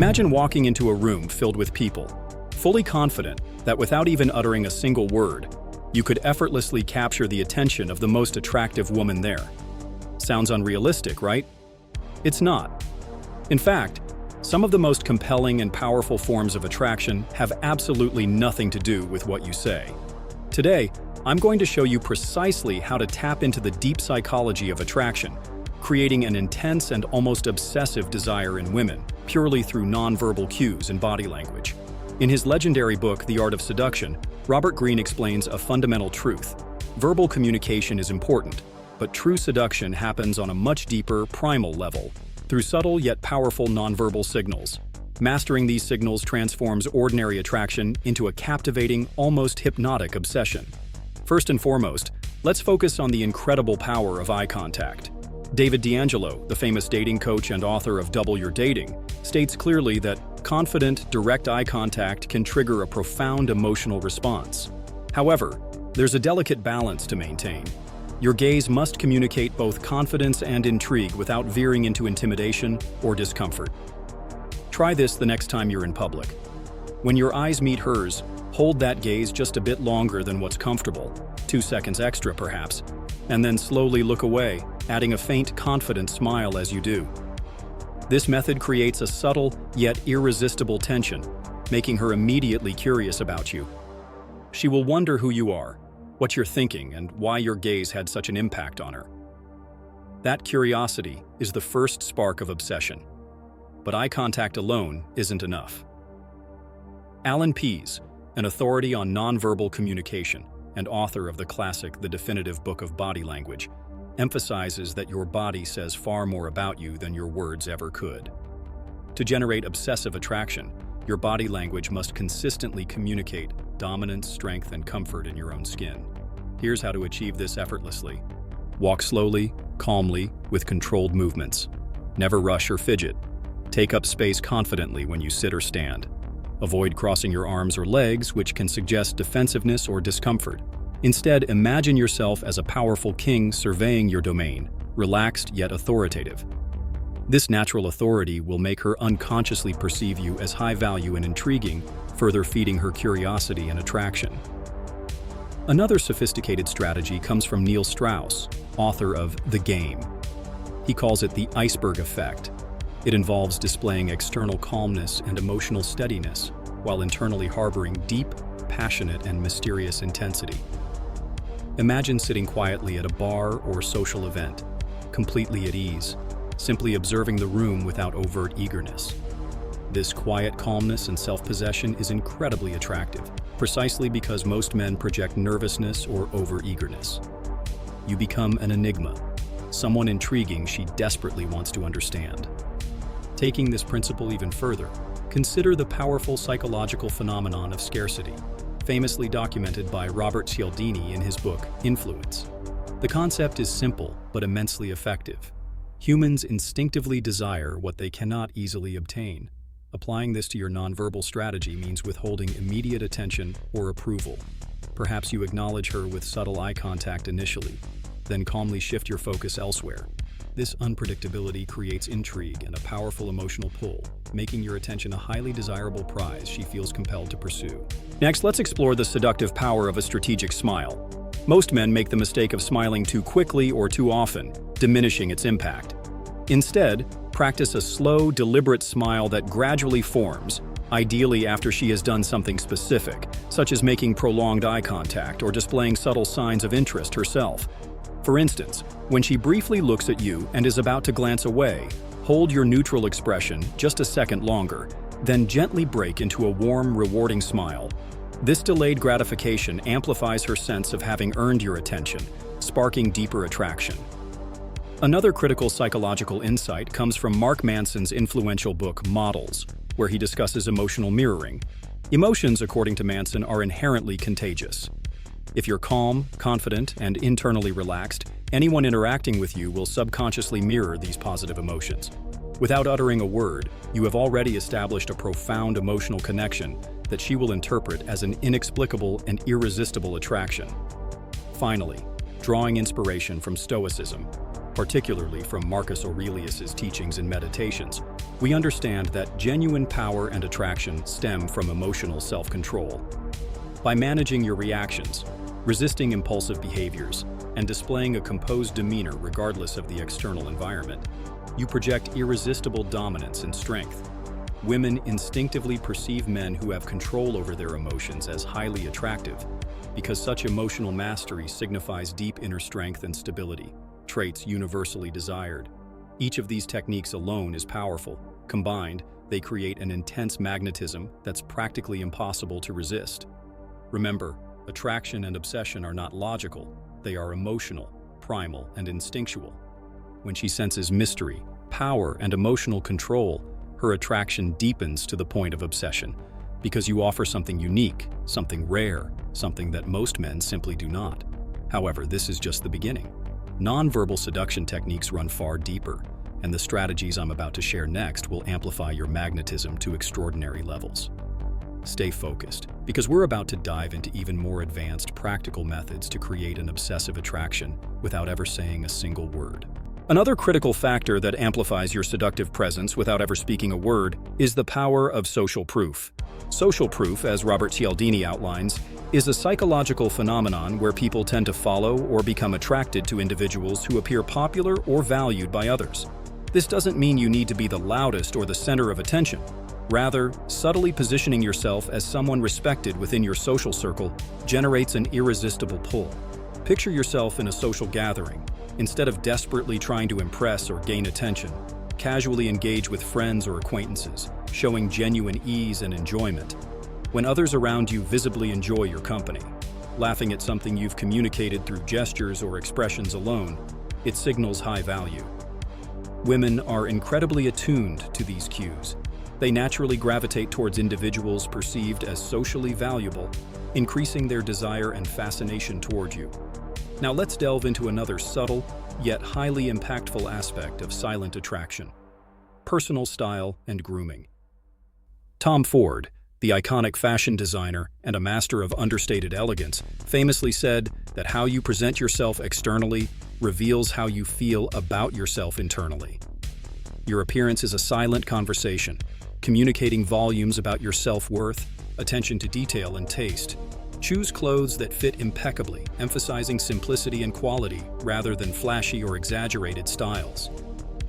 Imagine walking into a room filled with people, fully confident that without even uttering a single word, you could effortlessly capture the attention of the most attractive woman there. Sounds unrealistic, right? It's not. In fact, some of the most compelling and powerful forms of attraction have absolutely nothing to do with what you say. Today, I'm going to show you precisely how to tap into the deep psychology of attraction, creating an intense and almost obsessive desire in women, purely through nonverbal cues and body language. In his legendary book, The Art of Seduction, Robert Greene explains a fundamental truth. Verbal communication is important, but true seduction happens on a much deeper, primal level, through subtle yet powerful nonverbal signals. Mastering these signals transforms ordinary attraction into a captivating, almost hypnotic obsession. First and foremost, let's focus on the incredible power of eye contact. David D'Angelo, the famous dating coach and author of Double Your Dating, states clearly that confident, direct eye contact can trigger a profound emotional response. However, there's a delicate balance to maintain. Your gaze must communicate both confidence and intrigue without veering into intimidation or discomfort. Try this the next time you're in public. When your eyes meet hers, hold that gaze just a bit longer than what's comfortable, 2 seconds extra perhaps, and then slowly look away, adding a faint, confident smile as you do. This method creates a subtle yet irresistible tension, making her immediately curious about you. She will wonder who you are, what you're thinking, and why your gaze had such an impact on her. That curiosity is the first spark of obsession. But eye contact alone isn't enough. Alan Pease, an authority on nonverbal communication and author of the classic The Definitive Book of Body Language, emphasizes that your body says far more about you than your words ever could. To generate obsessive attraction, your body language must consistently communicate dominance, strength, and comfort in your own skin. Here's how to achieve this effortlessly. Walk slowly, calmly, with controlled movements. Never rush or fidget. Take up space confidently when you sit or stand. Avoid crossing your arms or legs, which can suggest defensiveness or discomfort. Instead, imagine yourself as a powerful king surveying your domain, relaxed yet authoritative. This natural authority will make her unconsciously perceive you as high value and intriguing, further feeding her curiosity and attraction. Another sophisticated strategy comes from Neil Strauss, author of The Game. He calls it the iceberg effect. It involves displaying external calmness and emotional steadiness, while internally harboring deep, passionate, and mysterious intensity. Imagine sitting quietly at a bar or social event, completely at ease, simply observing the room without overt eagerness. This quiet calmness and self-possession is incredibly attractive, precisely because most men project nervousness or over-eagerness. You become an enigma, someone intriguing she desperately wants to understand. Taking this principle even further, consider the powerful psychological phenomenon of scarcity, famously documented by Robert Cialdini in his book, Influence. The concept is simple but immensely effective. Humans instinctively desire what they cannot easily obtain. Applying this to your nonverbal strategy means withholding immediate attention or approval. Perhaps you acknowledge her with subtle eye contact initially, then calmly shift your focus elsewhere. This unpredictability creates intrigue and a powerful emotional pull, making your attention a highly desirable prize she feels compelled to pursue. Next, let's explore the seductive power of a strategic smile. Most men make the mistake of smiling too quickly or too often, diminishing its impact. Instead, practice a slow, deliberate smile that gradually forms, ideally after she has done something specific, such as making prolonged eye contact or displaying subtle signs of interest herself. For instance, when she briefly looks at you and is about to glance away, hold your neutral expression just a second longer, then gently break into a warm, rewarding smile. This delayed gratification amplifies her sense of having earned your attention, sparking deeper attraction. Another critical psychological insight comes from Mark Manson's influential book, Models, where he discusses emotional mirroring. Emotions, according to Manson, are inherently contagious. If you're calm, confident, and internally relaxed, anyone interacting with you will subconsciously mirror these positive emotions. Without uttering a word, you have already established a profound emotional connection that she will interpret as an inexplicable and irresistible attraction. Finally, drawing inspiration from Stoicism, particularly from Marcus Aurelius's teachings and meditations, We understand that genuine power and attraction stem from emotional self-control. By managing your reactions, resisting impulsive behaviors, and displaying a composed demeanor regardless of the external environment, you project irresistible dominance and strength. Women instinctively perceive men who have control over their emotions as highly attractive, because such emotional mastery signifies deep inner strength and stability, traits universally desired. Each of these techniques alone is powerful. Combined, they create an intense magnetism that's practically impossible to resist. Remember, attraction and obsession are not logical, they are emotional, primal, and instinctual. When she senses mystery, power, and emotional control, her attraction deepens to the point of obsession, because you offer something unique, something rare, something that most men simply do not. However, this is just the beginning. Non-verbal seduction techniques run far deeper, and the strategies I'm about to share next will amplify your magnetism to extraordinary levels. Stay focused, because we're about to dive into even more advanced practical methods to create an obsessive attraction without ever saying a single word. Another critical factor that amplifies your seductive presence without ever speaking a word is the power of social proof. Social proof, as Robert Cialdini outlines, is a psychological phenomenon where people tend to follow or become attracted to individuals who appear popular or valued by others. This doesn't mean you need to be the loudest or the center of attention. Rather, subtly positioning yourself as someone respected within your social circle generates an irresistible pull. Picture yourself in a social gathering. Instead of desperately trying to impress or gain attention, casually engage with friends or acquaintances, showing genuine ease and enjoyment. When others around you visibly enjoy your company, laughing at something you've communicated through gestures or expressions alone, it signals high value. Women are incredibly attuned to these cues. They naturally gravitate towards individuals perceived as socially valuable, increasing their desire and fascination toward you. Now let's delve into another subtle, yet highly impactful aspect of silent attraction: personal style and grooming. Tom Ford, the iconic fashion designer and a master of understated elegance, famously said that how you present yourself externally reveals how you feel about yourself internally. Your appearance is a silent conversation, communicating volumes about your self-worth, attention to detail, and taste. Choose clothes that fit impeccably, emphasizing simplicity and quality rather than flashy or exaggerated styles.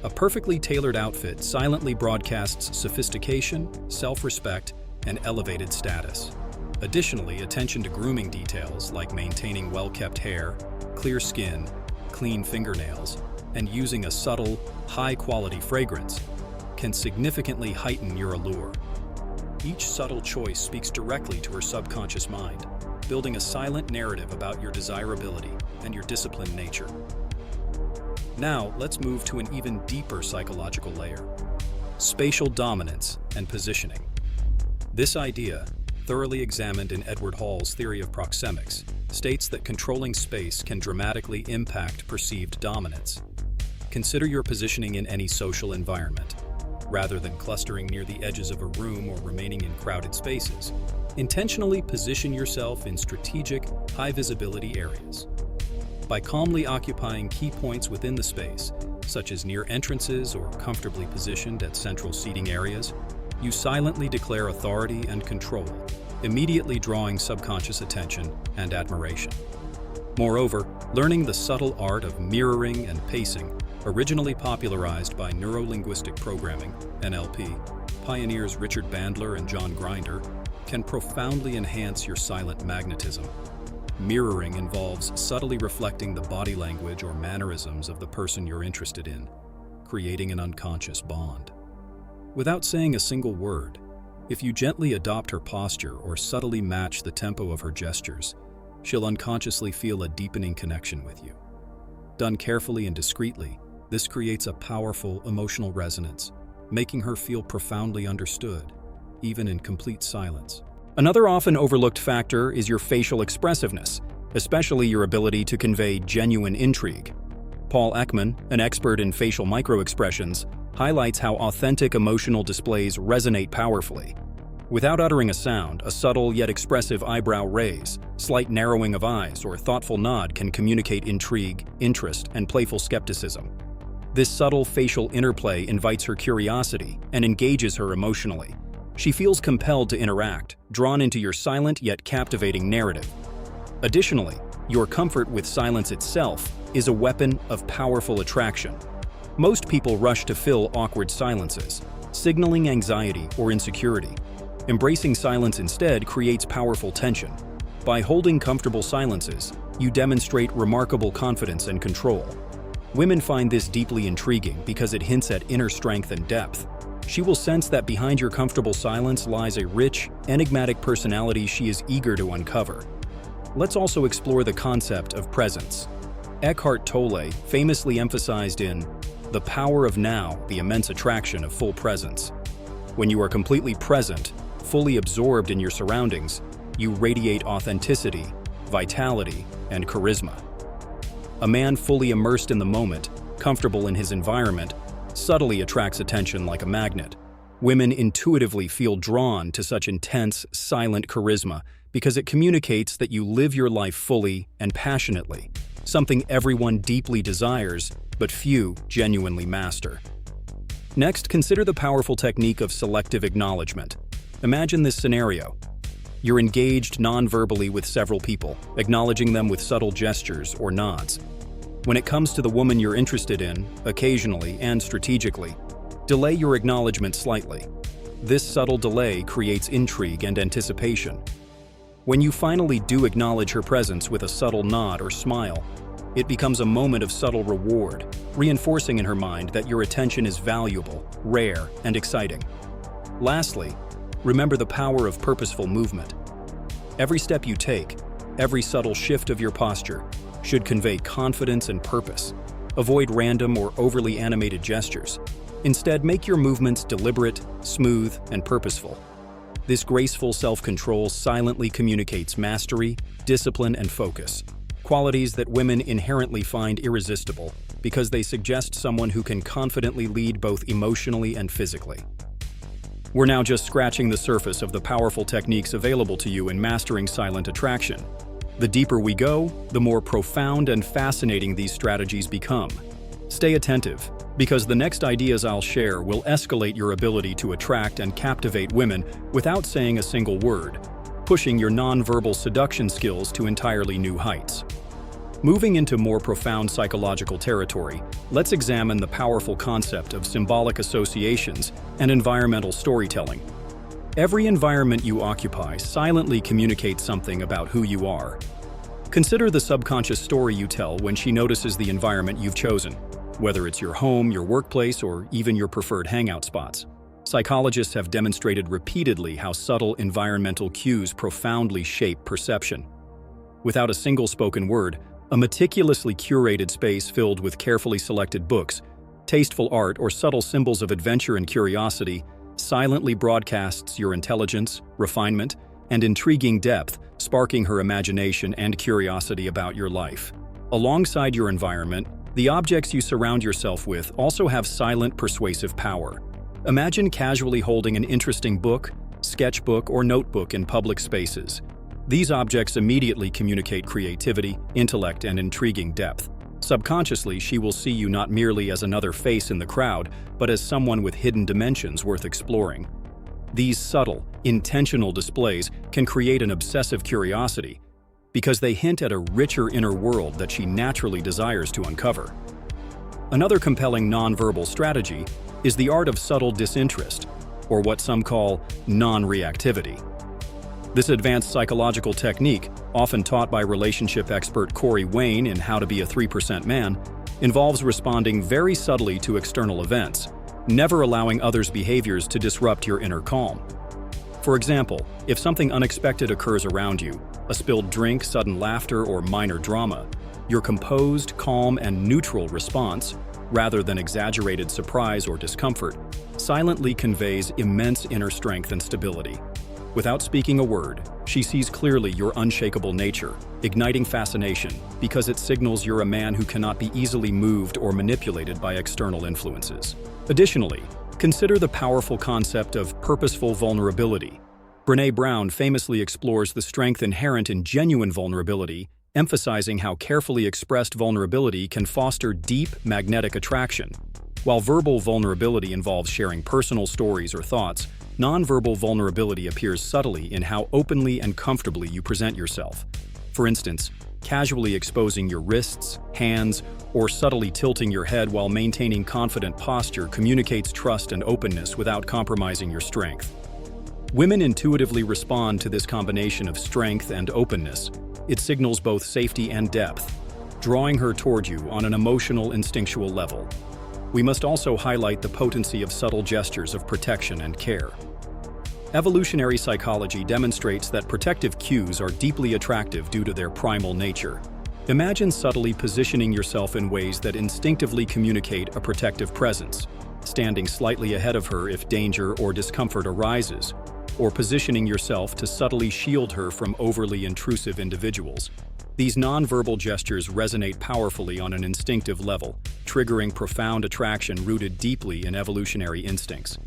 A perfectly tailored outfit silently broadcasts sophistication, self-respect, and elevated status. Additionally, attention to grooming details like maintaining well-kept hair, clear skin, clean fingernails, and using a subtle, high-quality fragrance can significantly heighten your allure. Each subtle choice speaks directly to her subconscious mind, building a silent narrative about your desirability and your disciplined nature. Now, let's move to an even deeper psychological layer: spatial dominance and positioning. This idea, thoroughly examined in Edward Hall's theory of proxemics, states that controlling space can dramatically impact perceived dominance. Consider your positioning in any social environment. Rather than clustering near the edges of a room or remaining in crowded spaces, intentionally position yourself in strategic, high-visibility areas. By calmly occupying key points within the space, such as near entrances or comfortably positioned at central seating areas, you silently declare authority and control, immediately drawing subconscious attention and admiration. Moreover, learning the subtle art of mirroring and pacing, originally popularized by neuro-linguistic programming, NLP, pioneers Richard Bandler and John Grinder, can profoundly enhance your silent magnetism. Mirroring involves subtly reflecting the body language or mannerisms of the person you're interested in, creating an unconscious bond. Without saying a single word, if you gently adopt her posture or subtly match the tempo of her gestures, she'll unconsciously feel a deepening connection with you. Done carefully and discreetly, this creates a powerful emotional resonance, making her feel profoundly understood, even in complete silence. Another often overlooked factor is your facial expressiveness, especially your ability to convey genuine intrigue. Paul Ekman, an expert in facial microexpressions, highlights how authentic emotional displays resonate powerfully. Without uttering a sound, a subtle yet expressive eyebrow raise, slight narrowing of eyes, or thoughtful nod can communicate intrigue, interest, and playful skepticism. This subtle facial interplay invites her curiosity and engages her emotionally. She feels compelled to interact, drawn into your silent yet captivating narrative. Additionally, your comfort with silence itself is a weapon of powerful attraction. Most people rush to fill awkward silences, signaling anxiety or insecurity. Embracing silence instead creates powerful tension. By holding comfortable silences, you demonstrate remarkable confidence and control. Women find this deeply intriguing because it hints at inner strength and depth. She will sense that behind your comfortable silence lies a rich, enigmatic personality she is eager to uncover. Let's also explore the concept of presence. Eckhart Tolle famously emphasized in The Power of Now the immense attraction of full presence. When you are completely present, fully absorbed in your surroundings, you radiate authenticity, vitality, and charisma. A man fully immersed in the moment, comfortable in his environment, subtly attracts attention like a magnet. Women intuitively feel drawn to such intense, silent charisma because it communicates that you live your life fully and passionately, something everyone deeply desires, but few genuinely master. Next, consider the powerful technique of selective acknowledgement. Imagine this scenario. You're engaged non-verbally with several people, acknowledging them with subtle gestures or nods. When it comes to the woman you're interested in, occasionally and strategically, delay your acknowledgement slightly. This subtle delay creates intrigue and anticipation. When you finally do acknowledge her presence with a subtle nod or smile, it becomes a moment of subtle reward, reinforcing in her mind that your attention is valuable, rare, and exciting. Lastly, remember the power of purposeful movement. Every step you take, every subtle shift of your posture, should convey confidence and purpose. Avoid random or overly animated gestures. Instead, make your movements deliberate, smooth, and purposeful. This graceful self-control silently communicates mastery, discipline, and focus, qualities that women inherently find irresistible because they suggest someone who can confidently lead both emotionally and physically. We're now just scratching the surface of the powerful techniques available to you in mastering silent attraction. The deeper we go, the more profound and fascinating these strategies become. Stay attentive, because the next ideas I'll share will escalate your ability to attract and captivate women without saying a single word, pushing your nonverbal seduction skills to entirely new heights. Moving into more profound psychological territory, let's examine the powerful concept of symbolic associations and environmental storytelling. Every environment you occupy silently communicates something about who you are. Consider the subconscious story you tell when she notices the environment you've chosen, whether it's your home, your workplace, or even your preferred hangout spots. Psychologists have demonstrated repeatedly how subtle environmental cues profoundly shape perception. Without a single spoken word, a meticulously curated space filled with carefully selected books, tasteful art, or subtle symbols of adventure and curiosity silently broadcasts your intelligence, refinement, and intriguing depth, sparking her imagination and curiosity about your life. Alongside your environment, the objects you surround yourself with also have silent, persuasive power. Imagine casually holding an interesting book, sketchbook, or notebook in public spaces. These objects immediately communicate creativity, intellect, and intriguing depth. Subconsciously, she will see you not merely as another face in the crowd, but as someone with hidden dimensions worth exploring. These subtle, intentional displays can create an obsessive curiosity because they hint at a richer inner world that she naturally desires to uncover. Another compelling nonverbal strategy is the art of subtle disinterest, or what some call non-reactivity. This advanced psychological technique, often taught by relationship expert Corey Wayne in How to Be a 3% Man, involves responding very subtly to external events, never allowing others' behaviors to disrupt your inner calm. For example, if something unexpected occurs around you, a spilled drink, sudden laughter, or minor drama, your composed, calm, and neutral response, rather than exaggerated surprise or discomfort, silently conveys immense inner strength and stability. Without speaking a word, she sees clearly your unshakable nature, igniting fascination because it signals you're a man who cannot be easily moved or manipulated by external influences. Additionally, consider the powerful concept of purposeful vulnerability. Brené Brown famously explores the strength inherent in genuine vulnerability, emphasizing how carefully expressed vulnerability can foster deep magnetic attraction. While verbal vulnerability involves sharing personal stories or thoughts, nonverbal vulnerability appears subtly in how openly and comfortably you present yourself. For instance, casually exposing your wrists, hands, or subtly tilting your head while maintaining confident posture communicates trust and openness without compromising your strength. Women intuitively respond to this combination of strength and openness. It signals both safety and depth, drawing her toward you on an emotional, instinctual level. We must also highlight the potency of subtle gestures of protection and care. Evolutionary psychology demonstrates that protective cues are deeply attractive due to their primal nature. Imagine subtly positioning yourself in ways that instinctively communicate a protective presence, standing slightly ahead of her if danger or discomfort arises, or positioning yourself to subtly shield her from overly intrusive individuals. These nonverbal gestures resonate powerfully on an instinctive level, triggering profound attraction rooted deeply in evolutionary instincts.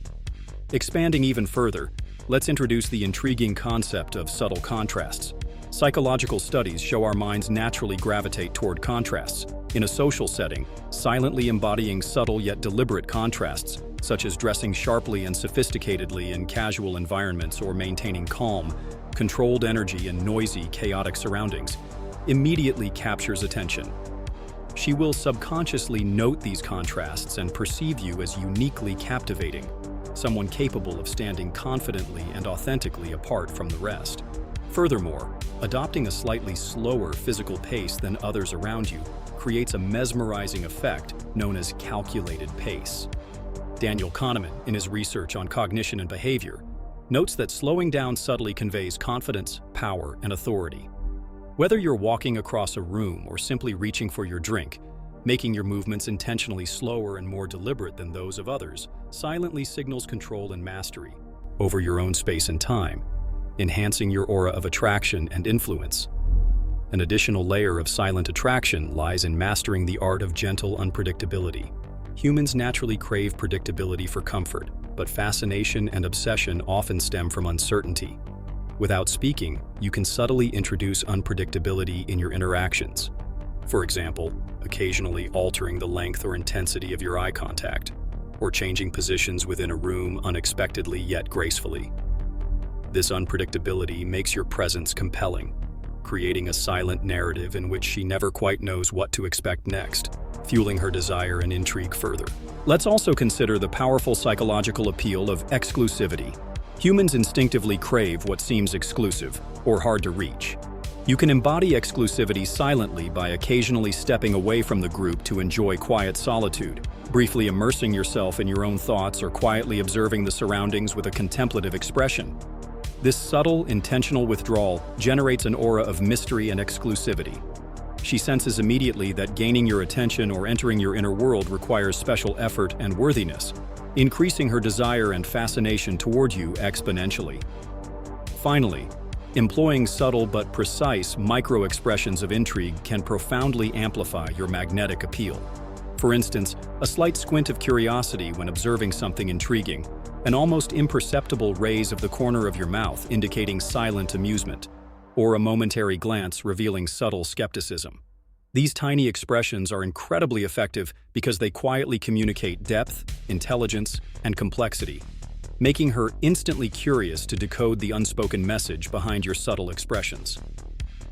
Expanding even further, let's introduce the intriguing concept of subtle contrasts. Psychological studies show our minds naturally gravitate toward contrasts. In a social setting, silently embodying subtle yet deliberate contrasts, such as dressing sharply and sophisticatedly in casual environments or maintaining calm, controlled energy in noisy, chaotic surroundings, immediately captures attention. She will subconsciously note these contrasts and perceive you as uniquely captivating, someone capable of standing confidently and authentically apart from the rest. Furthermore, adopting a slightly slower physical pace than others around you creates a mesmerizing effect known as calculated pace. Daniel Kahneman, in his research on cognition and behavior, notes that slowing down subtly conveys confidence, power, and authority. Whether you're walking across a room or simply reaching for your drink, making your movements intentionally slower and more deliberate than those of others silently signals control and mastery over your own space and time, enhancing your aura of attraction and influence. An additional layer of silent attraction lies in mastering the art of gentle unpredictability. Humans naturally crave predictability for comfort, but fascination and obsession often stem from uncertainty. Without speaking, you can subtly introduce unpredictability in your interactions. For example, occasionally altering the length or intensity of your eye contact, or changing positions within a room unexpectedly yet gracefully. This unpredictability makes your presence compelling, creating a silent narrative in which she never quite knows what to expect next, fueling her desire and intrigue further. Let's also consider the powerful psychological appeal of exclusivity. Humans instinctively crave what seems exclusive or hard to reach. You can embody exclusivity silently by occasionally stepping away from the group to enjoy quiet solitude, briefly immersing yourself in your own thoughts or quietly observing the surroundings with a contemplative expression. This subtle, intentional withdrawal generates an aura of mystery and exclusivity. She senses immediately that gaining your attention or entering your inner world requires special effort and worthiness, increasing her desire and fascination toward you exponentially. Finally, employing subtle but precise micro-expressions of intrigue can profoundly amplify your magnetic appeal. For instance, a slight squint of curiosity when observing something intriguing, an almost imperceptible raise of the corner of your mouth indicating silent amusement, or a momentary glance revealing subtle skepticism. These tiny expressions are incredibly effective because they quietly communicate depth, intelligence, and complexity, making her instantly curious to decode the unspoken message behind your subtle expressions.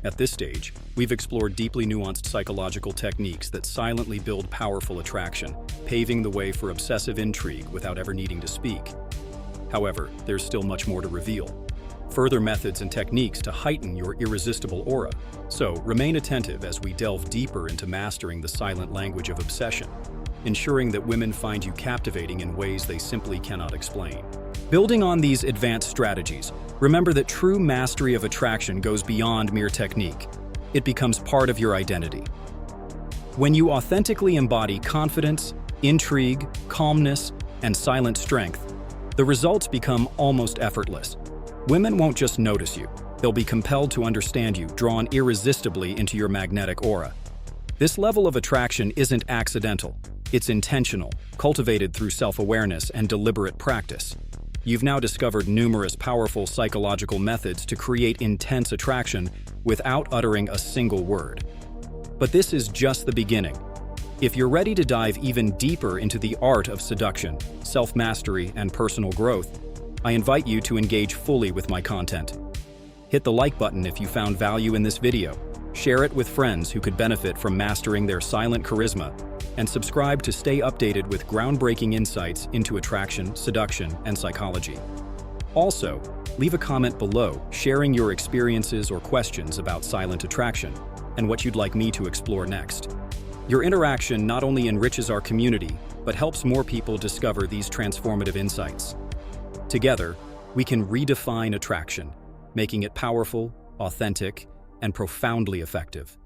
At this stage, we've explored deeply nuanced psychological techniques that silently build powerful attraction, paving the way for obsessive intrigue without ever needing to speak. However, there's still much more to reveal. Further methods and techniques to heighten your irresistible aura. So, remain attentive as we delve deeper into mastering the silent language of obsession, ensuring that women find you captivating in ways they simply cannot explain. Building on these advanced strategies, remember that true mastery of attraction goes beyond mere technique. It becomes part of your identity. When you authentically embody confidence, intrigue, calmness, and silent strength, the results become almost effortless. Women won't just notice you, they'll be compelled to understand you, drawn irresistibly into your magnetic aura. This level of attraction isn't accidental, it's intentional, cultivated through self-awareness and deliberate practice. You've now discovered numerous powerful psychological methods to create intense attraction without uttering a single word. But this is just the beginning. If you're ready to dive even deeper into the art of seduction, self-mastery, and personal growth, I invite you to engage fully with my content. Hit the like button if you found value in this video, share it with friends who could benefit from mastering their silent charisma, and subscribe to stay updated with groundbreaking insights into attraction, seduction, and psychology. Also, leave a comment below sharing your experiences or questions about silent attraction and what you'd like me to explore next. Your interaction not only enriches our community, but helps more people discover these transformative insights. Together, we can redefine attraction, making it powerful, authentic, and profoundly effective.